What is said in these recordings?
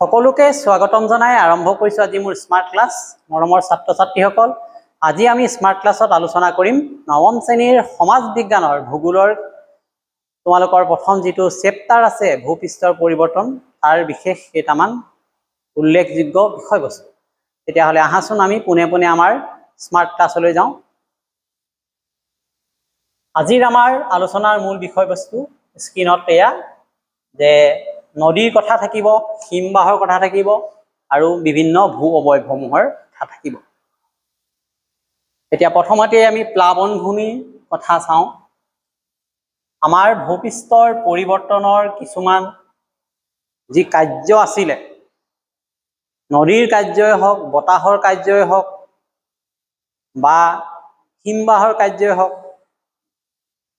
সকলোকে স্বাগতম জনাই আৰম্ভ কৰিছোঁ আজি মোৰ স্মাৰ্ট ক্লাছ। মৰমৰ ছাত্ৰ ছাত্ৰীসকল, আজি আমি স্মাৰ্ট ক্লাছত আলোচনা কৰিম নৱম শ্ৰেণীৰ সমাজ বিজ্ঞানৰ ভূগোলৰ তোমালোকৰ প্ৰথম যিটো চেপ্টাৰ আছে ভূপৃষ্ঠৰ পৰিৱৰ্তন, তাৰ বিশেষ কেইটামান উল্লেখযোগ্য বিষয়বস্তু। তেতিয়াহ'লে আহাচোন আমি পোনে পোনে আমাৰ স্মাৰ্ট ক্লাছলৈ যাওঁ। আজিৰ আমাৰ আলোচনাৰ মূল বিষয়বস্তু স্ক্ৰীনত এয়া যে নদীৰ কথা থাকিব, হিমবাহৰ কথা থাকিব আৰু বিভিন্ন ভূ অৱয়ৱসমূহৰ কথা থাকিব। এতিয়া প্ৰথমতে আমি প্লাৱনভূমিৰ কথা চাওঁ। আমাৰ ভূপৃষ্ঠৰ পৰিৱৰ্তনৰ কিছুমান যি কাৰ্য আছিলে, নদীৰ কাৰ্যই হওক, বতাহৰ কাৰ্যই হওক বা হিমবাহৰ কাৰ্যই হওক,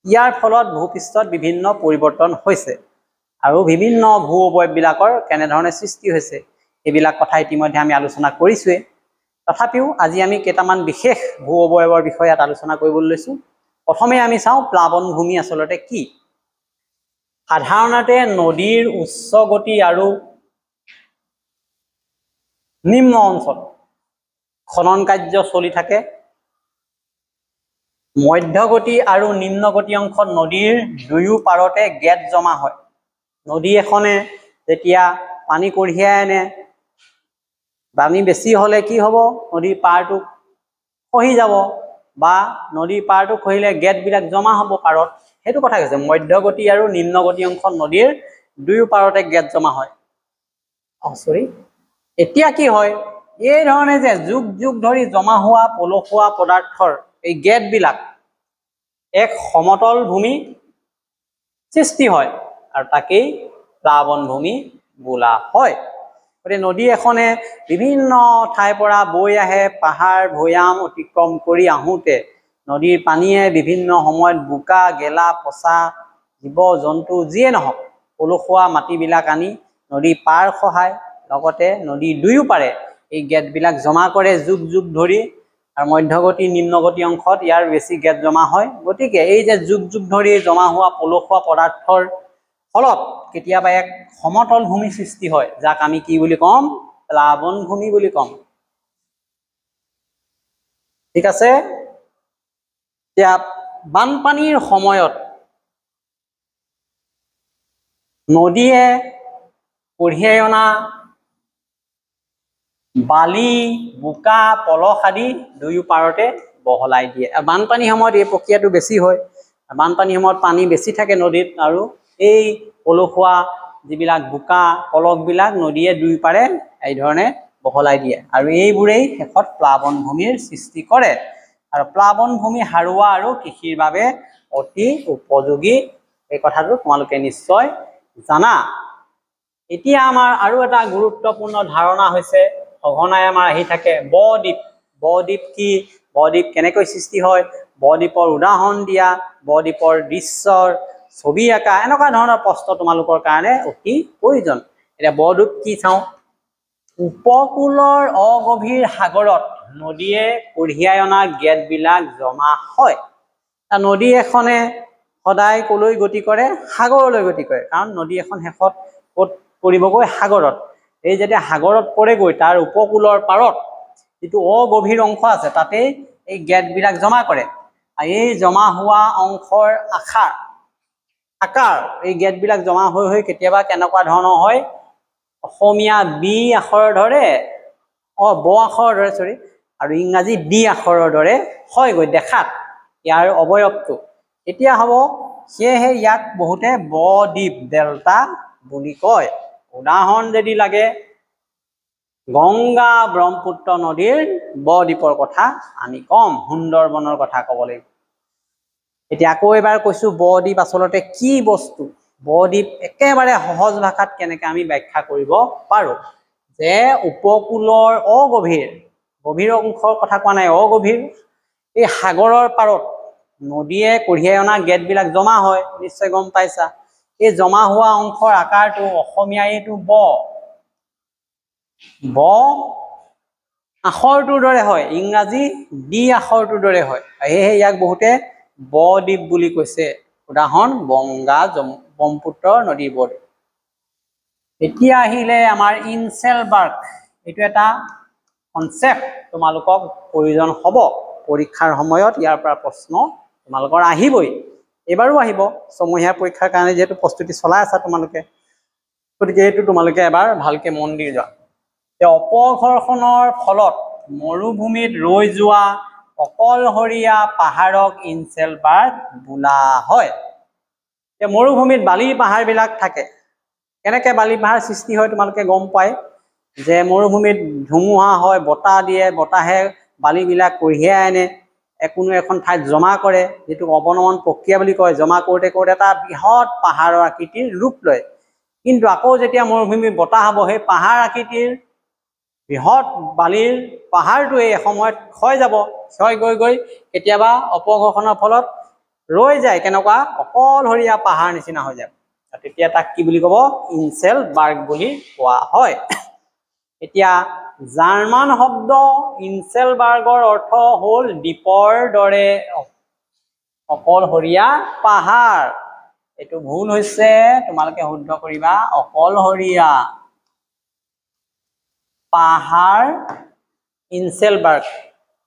ইয়াৰ ফলত ভূপৃষ্ঠত বিভিন্ন পৰিৱৰ্তন হৈছে আৰু বিভিন্ন ভূ অৱয়ৱবিলাকৰ কেনেধৰণে সৃষ্টি হৈছে এইবিলাক কথা ইতিমধ্যে আমি আলোচনা কৰিছোঁৱেই। তথাপিও আজি আমি কেইটামান বিশেষ ভূ অৱয়ৱৰ বিষয়ে ইয়াত আলোচনা কৰিবলৈ লৈছোঁ। প্ৰথমে আমি চাওঁ প্লাৱনভূমি আচলতে কি। সাধাৰণতে নদীৰ উচ্চ গতি আৰু নিম্ন অঞ্চল খনন কাৰ্য চলি থাকে। মধ্যগতি আৰু নিম্নগতি অংশত নদীৰ দুয়ো পাৰতে গেট জমা হয়। নদী এখনে যেতিয়া পানী কঢ়িয়াই আনে, পানী বেছি হ'লে কি হ'ব, নদীৰ পাৰটো খহি যাব বা নদীৰ পাৰটো খহিলে গেটবিলাক জমা হ'ব পাৰত, সেইটো কথা কৈছে। মধ্যগতি আৰু নিম্নগতি অংশত নদীৰ দুয়ো পাৰতে গেট জমা হয়। এতিয়া কি হয়, এই ধৰণে যে যুগ যুগ ধৰি জমা হোৱা পলসুৱা পদাৰ্থৰ এই গেটবিলাক এক সমতল ভূমি সৃষ্টি হয় আৰু তাকেই প্লাৱনভূমি বোলা হয়। গতিকে নদী এখনে বিভিন্ন ঠাইৰ পৰা বৈ আহে, পাহাৰ ভৈয়াম অতিক্ৰম কৰি আহোঁতে নদীৰ পানীয়ে বিভিন্ন সময়ত বোকা গেলা পচা জীৱ জন্তু যিয়ে নহওক পলসুৱা মাটিবিলাক আনি নদীৰ পাৰ খহায়, লগতে নদীৰ দুয়ো পাৰে এই গেটবিলাক জমা কৰে যুগ যুগ ধৰি। আৰু মধ্যগতি নিম্নগতি অংশত ইয়াৰ বেছি গেট জমা হয়। গতিকে এই যে যুগ যুগ ধৰি জমা হোৱা পলসুৱা পদাৰ্থৰ ফলত কেতিয়াবা এক সমতল ভূমি সৃষ্টি হয়, যাক আমি কি বুলি ক'ম, প্লাৱনভূমি বুলি ক'ম। ঠিক আছে। এতিয়া বানপানীৰ সময়ত নদীয়ে কঢ়িয়াই অনা বালি বোকা পলস আদি দুয়ো পাৰতে বহলাই দিয়ে। বানপানীৰ সময়ত এই প্ৰক্ৰিয়াটো বেছি হয়। বানপানীৰ সময়ত পানী বেছি থাকে নদীত আৰু এই পলসুৱা যিবিলাক বোকা পলসবিলাক নদীয়ে দুই পাৰে এই ধৰণে বহলাই দিয়ে আৰু এইবোৰেই শেষত প্লাৱনভূমিৰ সৃষ্টি কৰে। আৰু প্লাৱনভূমি সাৰুৱা আৰু কৃষিৰ বাবে অতি উপযোগী, এই কথাটো তোমালোকে নিশ্চয় জানা। এতিয়া আমাৰ আৰু এটা গুৰুত্বপূৰ্ণ ধাৰণা হৈছে, সঘনাই আমাৰ আহি থাকে ব-দ্বীপ। ব-দ্বীপ কি, ব-দ্বীপ কেনেকৈ সৃষ্টি হয়, ব-দ্বীপৰ উদাহৰণ দিয়া, ব-দ্বীপৰ দৃশ্যৰ ছবি আঁকা, এনেকুৱা ধৰণৰ প্ৰশ্ন তোমালোকৰ কাৰণে অতি প্ৰয়োজন। এতিয়া ব-দ্বীপ কি চাওঁ। উপকূলৰ অগভীৰ সাগৰত নদীয়ে কঢ়িয়াই অনা গেটবিলাক জমা হয়। নদী এখনে সদায় কলৈ গতি কৰে, সাগৰলৈ গতি কৰে, কাৰণ নদী এখন শেষত ক'ত পৰিবগৈ, সাগৰত। এই যেতিয়া সাগৰত পৰেগৈ তাৰ উপকূলৰ পাৰত যিটো অগভীৰ অংশ আছে তাতেই এই গেটবিলাক জমা কৰে। আৰু এই জমা হোৱা অংশৰ আকাৰ এই গেটবিলাক জমা হৈ হৈ কেতিয়াবা কেনেকুৱা ধৰণৰ হয়, অসমীয়া বি আখৰৰ দৰে, ব আখৰৰ দৰে আৰু ইংৰাজী ডি আখৰৰ দৰে হয়গৈ দেখাত ইয়াৰ অৱয়ৱটো। এতিয়া হ'ব, সেয়েহে ইয়াক বহুতে ব-দ্বীপ ডেল্টা বুলি কয়। উদাহৰণ যদি লাগে, গংগা ব্ৰহ্মপুত্ৰ নদীৰ ব-দ্বীপৰ কথা আমি কম, সুন্দৰবনৰ কথা ক'ব লাগিব। এতিয়া আকৌ এবাৰ কৈছোঁ, ব-দ্বীপ আচলতে কি বস্তু। ব-দ্বীপ একেবাৰে সহজ ভাষাত কেনেকৈ আমি ব্যাখ্যা কৰিব পাৰোঁ যে উপকূলৰ গভীৰ অংশৰ কথা কোৱা নাই, অগভীৰ এই সাগৰৰ পাৰত নদীয়ে কঢ়িয়াই অনা গেটবিলাক জমা হয়, নিশ্চয় গম পাইছা। এই জমা হোৱা অংশৰ আকাৰটো অসমীয়া এইটো ব আখৰটোৰ দৰে হয়, ইংৰাজী ডি আখৰটোৰ দৰে হয়। সেয়েহে ইয়াক বহুতে ব-দ্বীপ বুলি কৈছে। উদাহৰণ গংগা ব্ৰহ্মপুত্ৰ নদীৰ ব-দ্বীপ। এতিয়া আহিলে আমাৰ ইনসেলবাৰ্গ এইটো এটা কনসেপ্ট তোমালোকক প্ৰয়োজন হ'ব পৰীক্ষাৰ সময়ত ইয়াৰ পৰা প্ৰশ্ন তোমালোকৰ আহিবই এবাৰো আহিব সমহীয়া পৰীক্ষাৰ কাৰণে যেটো প্ৰস্তুতি চলাই আছে তোমালোকে গতিকে এইটো তোমালোকে এবাৰ ভালকে মন দি যোৱা যে অপঘৰ্ষণৰ ফলত মৰুভূমিত ৰৈ যোৱা অকলহৰীয়া পাহাৰক ইনসেলবাৰ্গ বোলা হয় যে মৰুভূমিত বালি পাহাৰ বিলাক থাকে কেনেকে বালি পাহাৰ সৃষ্টি হয় তোমালোকে গম পায় যে মৰুভূমিত ধুমুহা হয় বতাহ দিয়ে বতাহে বালি বিলাক কঢ়িয়াই আনে কোনো এখন ঠাইত জমা কৰে যেটো অৱনমন প্ৰক্ৰিয়া বুলি কয় জমা কৰোতে কৰোতে এটা বৃহৎ পাহাৰৰ আকৃতিৰ ৰূপ লয় কিন্তু আকৌ যেতিয়া মৰুভূমি বতাহ হ'ব সেই পাহাৰ আকৃতিৰ বৃহৎ বালিৰ পাহাৰটোৱে সময়ত ক্ষয় যাব ক্ষয় গৈ গৈ কেতিয়াবা অপঘৰ্ষণৰ ফলত ৰৈ যায় কেনেকুৱা অকলহৰীয়া পাহাৰ নিচিনা হৈ যায় তেতিয়া তাক কি বুলি ক'ব ইনসেলবাৰ্গ বুলি কোৱা হয় এতিয়া জাৰ্মান শব্দ ইনসেলবাৰ্গৰ অৰ্থ হ'ল দ্বীপৰ দৰে অকলহৰীয়া পাহাৰ এইটো ভুল হৈছে তোমালোকে শুদ্ধ কৰিবা অকলহৰীয়া পাহাৰ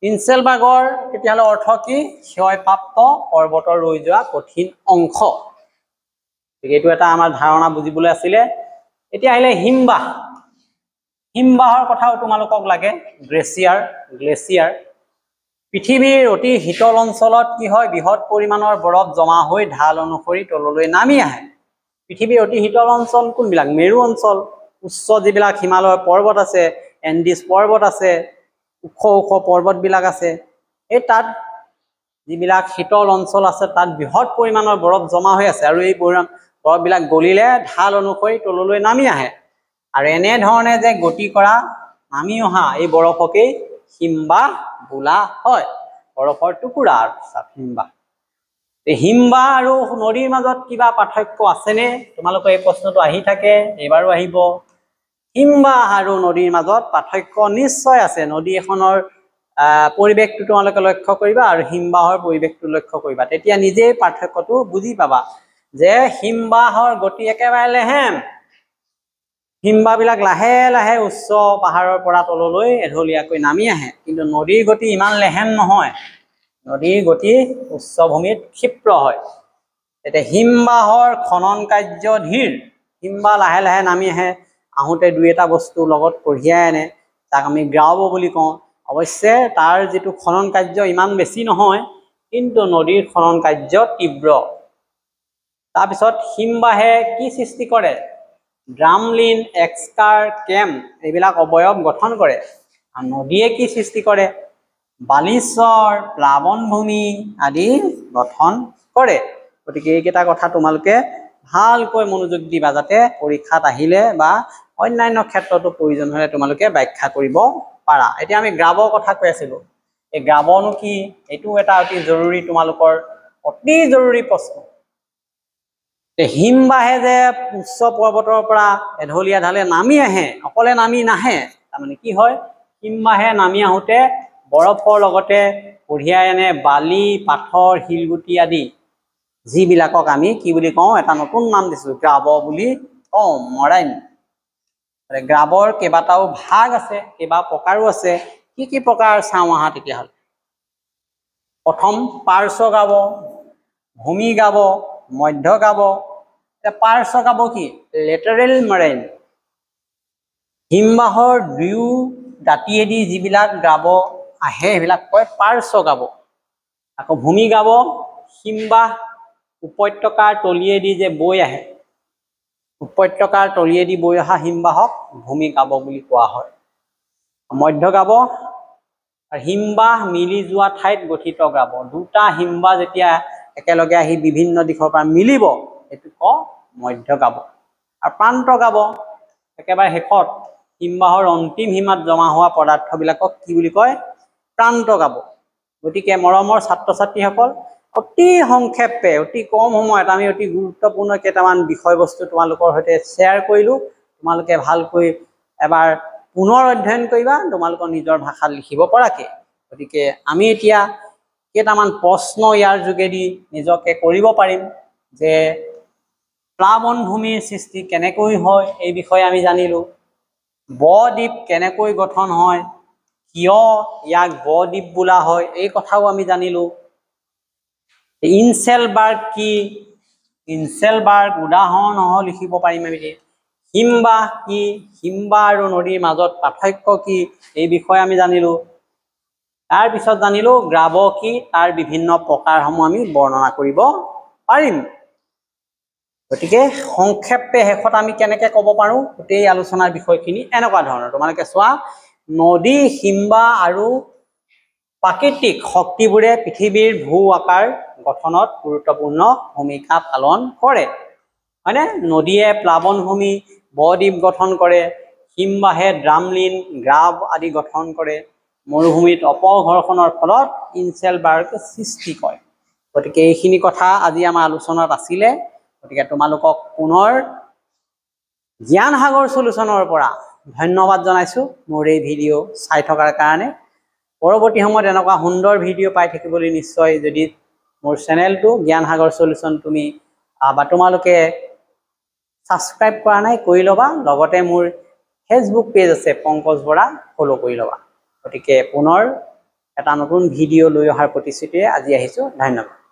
ইনসেলবাৰ্গৰ তেতিয়াহ'লে অৰ্থ কি ক্ষয়প্ৰাপ্ত পৰ্বতৰ ৰৈ যোৱা কঠিন অংশ এইটো এটা আমাৰ ধাৰণা বুজিবলৈ আছিলে এতিয়া আহিলে হিমবাহৰ কথাও তোমালোকক লাগে গ্লেচিয়াৰ পৃথিৱীৰ অতি শীতল অঞ্চলত কি হয় বৃহৎ পৰিমাণৰ বৰফ জমা হৈ ঢাল অনুসৰি তললৈ নামি আহে পৃথিৱীৰ অতি শীতল অঞ্চল কোনবিলাক মেৰু অঞ্চল উচ্চ যিবিলাক হিমালয় পৰ্বত আছে এন্ডিছ পৰ্বত আছে ওখ পৰ্বত বিলাক আছে এই তাত যিবিলাক শীতল অঞ্চল আছে তাত বৃহৎ পৰিমাণৰ বৰফ জমা হৈ আছে আৰু এই বৰফ বিলাক গলিলে ঢাল অনুসৰি তললৈ নামি আহে আৰু এনে ধৰণে যে গতি কৰা নামি অহা এই বৰফকেই হিমবাহ বোলা হয় বৰফৰ টুকুৰা আৰু হিমবাহ হিমবাহ আৰু নদীৰ মাজত কিবা পাৰ্থক্য আছেনে তোমালোকৰ এই প্ৰশ্নটো আহি থাকে এবাৰো আহিব হিমবাহ আৰু নদীৰ মাজত পাৰ্থক্য নিশ্চয় আছে নদী এখনৰ পৰিৱেশটো তোমালোকে লক্ষ্য কৰিবা আৰু হিমবাহৰ পৰিৱেশটো লক্ষ্য কৰিবা তেতিয়া নিজেই পাৰ্থক্যটো বুজি পাবা যে হিমবাহৰ গতি একেবাৰে লেহেম হিমবাহ বিলাক লাহে লাহে উচ্চ পাহাৰৰ পৰা তললৈ এঢলীয়াকৈ নামি আহে কিন্তু নদীৰ গতি ইমান লেহেম নহয় নদীৰ গতি উচ্চ ভূমিত ক্ষিপ্ৰ হয় এতিয়া হিমবাহৰ খনন কাৰ্য ধীৰ হিমবাহ লাহে লাহে নামি আহে আহোঁতে দুই এটা বস্তু লগত কঢ়িয়াই আনে তাক আমি গ্ৰাব বুলি কওঁ অৱশ্যে তাৰ যিটো খনন কাৰ্য ইমান বেছি নহয় কিন্তু নদীৰ খনন কাৰ্য তীব্ৰ তাৰপিছত হিমবাহে কি সৃষ্টি কৰে ড্ৰামলিন এক্সকাৰ কেম এইবিলাক অবয়ব গঠন কৰে আৰু নদীয়ে কি সৃষ্টি কৰে বালিচৰ প্লাৱনভূমি আদি গঠন কৰে গতিকে এইকেইটা কথা তোমালোকে ভালকৈ মনোযোগ দিবা যাতে পৰীক্ষাত আহিলে বা অন্যান্য ক্ষেত্ৰতো প্ৰয়োজন হ'লে তোমালোকে ব্যাখ্যা কৰিব পাৰা এতিয়া আমি গ্ৰাবৰ কথা কৈ আছিলোঁ এই গ্ৰাবনো কি এইটো এটা অতি জৰুৰী তোমালোকৰ অতি জৰুৰী প্ৰশ্ন হিমবাহে যে উচ্চ পৰ্বতৰ পৰা এঢলীয়া ঢালে নামি আহে অকলে নামি নাহে তাৰমানে কি হয় হিমবাহে নামি আহোঁতে বৰফৰ লগতে কঢ়িয়াই আনে বালি পাথৰ শিলগুটি আদি যিবিলাকক আমি কি বুলি কওঁ এটা নতুন নাম দিছোঁ গ্ৰাব বুলি কওঁ মৰাইন গ্ৰাবৰ কেইবাটাও ভাগ আছে কেইবা প্ৰকাৰো আছে কি প্ৰকাৰ চাওঁ আহা তেতিয়াহ'লে প্ৰথম পাৰ্শ্ব গাব ভূমি গাব মধ্য গাব পাৰ্শ্ব গাব কি লেটাৰেল মৰাইন হিমবাহৰ দুয়ো দাঁতিয়েদি যিবিলাক গাব আহে সেইবিলাক কয় পাৰ্শ্ব গাব আকৌ ভূমি গাব হিমবাহ উপত্যকাৰ তলিয়েদি যে বৈ আহে উপত্যকাৰ তলিয়েদি বৈ অহা হিমবাহক ভূমি গাব বুলি কোৱা হয় মধ্য গাব হিমবাহ মিলি যোৱা ঠাইত গঠিত গাব দুটা হিমবাহ যেতিয়া একেলগে আহি বিভিন্ন দিশৰ পৰা মিলিব এইটো কয় মধ্য গাব আৰু প্ৰান্ত গাব একেবাৰে শেষত হিমবাহৰ অন্তিম সীমাত জমা হোৱা পদাৰ্থবিলাকক কি বুলি কয় প্ৰান্ত গাব গতিকে মৰমৰ ছাত্ৰ ছাত্ৰীসকল অতি সংক্ষেপে অতি কম সময়ত আমি অতি গুৰুত্বপূৰ্ণ কেইটামান বিষয়বস্তু তোমালোকৰ সৈতে শ্বেয়াৰ কৰিলোঁ তোমালোকে ভালকৈ এবাৰ পুনৰ অধ্যয়ন কৰিবা তোমালোকৰ নিজৰ ভাষাত লিখিব পৰাকৈ গতিকে আমি এতিয়া কেইটামান প্ৰশ্ন ইয়াৰ যোগেদি নিজকে কৰিব পাৰিম যে প্লাবন ভূমিৰ সৃষ্টি কেনেকৈ হয় এই বিষয়ে আমি জানিলো বদ্বীপ কেনেকৈ গঠন হয় কিয় ইয়াক বদ্বীপ বোলা হয় এই কথাও আমি জানিলো ইনসেলবার্গ কি ইনসেলবার্গ উদাহৰণ সহ লিখিব পাৰিম আমি হিমবাহ কি হিমবাহ আৰু নদীৰ মাজত পাৰ্থক্য কি এই বিষয়ে আমি জানিলো তাৰ পিছত জানিলো গ্ৰাব কি তাৰ বিভিন্ন প্ৰকাৰসমূহ আমি বৰ্ণনা কৰিব পাৰিম গতিকে সংক্ষেপে শেষত আমি কেনেকৈ ক'ব পাৰো গোটেই আলোচনাৰ বিষয়খিনি এনেকুৱা ধৰণৰ তোমালোকে চোৱা নদী হিমবাহ আৰু প্ৰাকৃতিক শক্তিবোৰে পৃথিৱীৰ ভূ আকাৰ গঠনত গুৰুত্বপূৰ্ণ ভূমিকা পালন কৰে হয়নে নদীয়ে প্লাবনভূমি বদ্বীপ গঠন কৰে হিমবাহে ড্ৰামলিন গ্ৰাব আদি গঠন কৰে মৰুভূমিত অপঘৰ্ষণৰ ফলত ইনসেলবাৰ্গ সৃষ্টি কৰে গতিকে এইখিনি কথা আজি আমাৰ আলোচনাত আছিলে গতিকে তোমালোকক পুনৰ জ্ঞান সাগৰ সলিউশনৰ পৰা ধন্যবাদ জনাইছো মোৰ এই ভিডিঅ' চাই থকাৰ কাৰণে পৰৱৰ্তী সময়ত এনেকুৱা সুন্দৰ ভিডিঅ' পাই থাকিবলৈ নিশ্চয় যদি মোৰ চেনেলটো জ্ঞান সাগৰ সলিউশন তুমি বা তোমালোকে সাবস্ক্ৰাইব কৰা নাই কৰি ল'বা লগতে মোৰ ফেসবুক পেজ আছে পংকজ বৰা ফলো কৰি ল'বা গতিকে পুনৰ এটা নতুন ভিডিঅ' লৈ অহাৰ প্ৰতিশ্ৰুতিৰে আজি আহিছো ধন্যবাদ